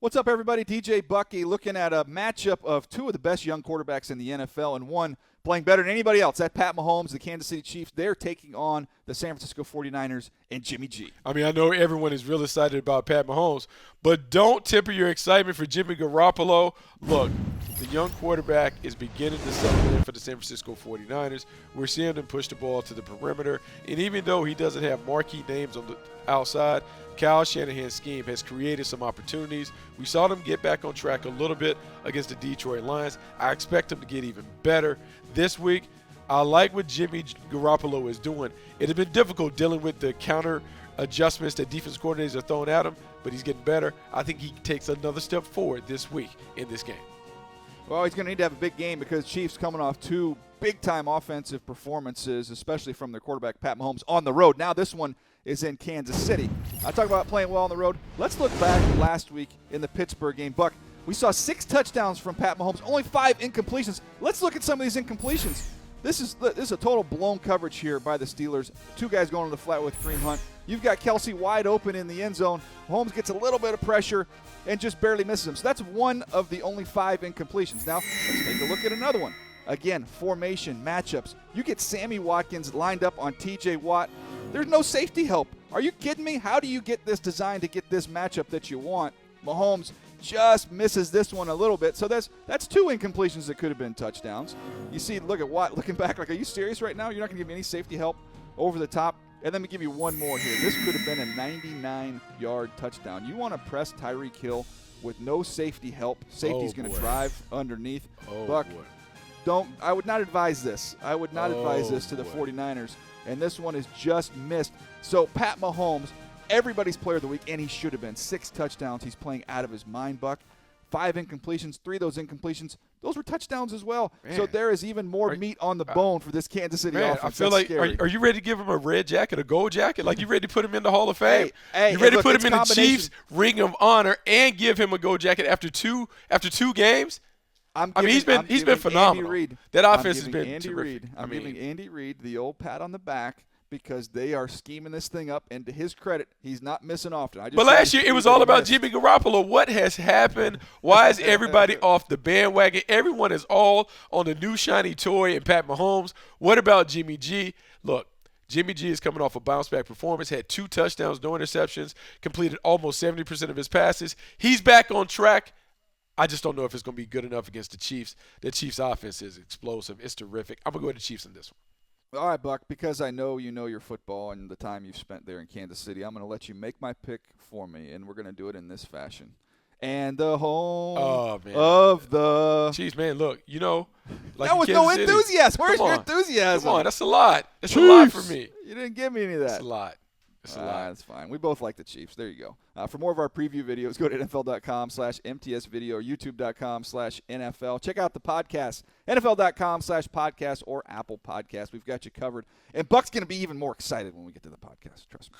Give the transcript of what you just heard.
What's up, everybody? DJ Bucky looking at a matchup of two of the best young quarterbacks in the NFL, and one playing better than anybody else. That's Pat Mahomes, the Kansas City Chiefs. They're taking on the San Francisco 49ers and Jimmy G. I mean, I know everyone is real excited about Pat Mahomes, but don't temper your excitement for Jimmy Garoppolo. Look, the young quarterback is beginning to settle in for the San Francisco 49ers. We're seeing him push the ball to the perimeter, and even though he doesn't have marquee names on the outside, Kyle Shanahan's scheme has created some opportunities. We saw them get back on track a little bit against the Detroit Lions. I expect them to get even better this week. I like what Jimmy Garoppolo is doing. It has been difficult dealing with the counter adjustments that defense coordinators are throwing at him, but he's getting better. I think he takes another step forward this week in this game. Well, he's going to need to have a big game because Chiefs coming off two big-time offensive performances, especially from their quarterback, Pat Mahomes, on the road. Now this one is in Kansas City. I talk about playing well on the road. Let's look back last week in the Pittsburgh game. Buck, we saw 6 touchdowns from Pat Mahomes, only 5 incompletions. Let's look at some of these incompletions. This is a total blown coverage here by the Steelers. 2 guys going to the flat with Kareem Hunt. You've got Kelsey wide open in the end zone. Mahomes gets a little bit of pressure and just barely misses him. So that's one of the only 5 incompletions. Now, let's take a look at another one. Again, formation, matchups. You get Sammy Watkins lined up on T.J. Watt. There's no safety help. Are you kidding me? How do you get this designed to get this matchup that you want? Mahomes just misses this one a little bit. So that's 2 incompletions that could have been touchdowns. You see, look at Watt looking back like, are you serious right now? You're not going to give me any safety help over the top? And let me give you one more here. This could have been a 99-yard touchdown. You want to press Tyreek Hill with no safety help. Safety's going to drive underneath. Buck, I would not advise this. I would not advise this to the 49ers. And this one is just missed. So Pat Mahomes, everybody's player of the week, and he should have been. 6 touchdowns. He's playing out of his mind, Buck. 5 incompletions, 3 of those incompletions, those were touchdowns as well. Man. So there is even more meat on the bone for this Kansas City offense. I feel That's like, are you ready to give him a red jacket, a gold jacket? Like, you ready to put him in the Hall of Fame? Hey, you ready look, to put him in the Chiefs Ring of Honor and give him a gold jacket after two games? He's been phenomenal. That offense has been terrific. I'm giving Andy Reid the old pat on the back, because they are scheming this thing up, and to his credit, he's not missing often. But last year, it was all about Jimmy Garoppolo. What has happened? Why is everybody off the bandwagon? Everyone is all on the new shiny toy and Pat Mahomes. What about Jimmy G? Look, Jimmy G is coming off a bounce-back performance, had 2 touchdowns, no interceptions, completed almost 70% of his passes. He's back on track. I just don't know if it's going to be good enough against the Chiefs. The Chiefs' offense is explosive. It's terrific. I'm going to go with the Chiefs in this one. All right, Buck, because I know you know your football and the time you've spent there in Kansas City, I'm going to let you make my pick for me, and we're going to do it in this fashion. And the home of the Chiefs, man, look, like that was no enthusiasm. Where's your enthusiasm? Come on, that's a lot. That's a lot for me. You didn't give me any of that. That's a lot. That's fine. We both like the Chiefs. There you go. For more of our preview videos, go to NFL.com/MTS or YouTube.com/NFL. Check out the podcast, NFL.com/podcast or Apple Podcast. We've got you covered. And Buck's going to be even more excited when we get to the podcast. Trust me.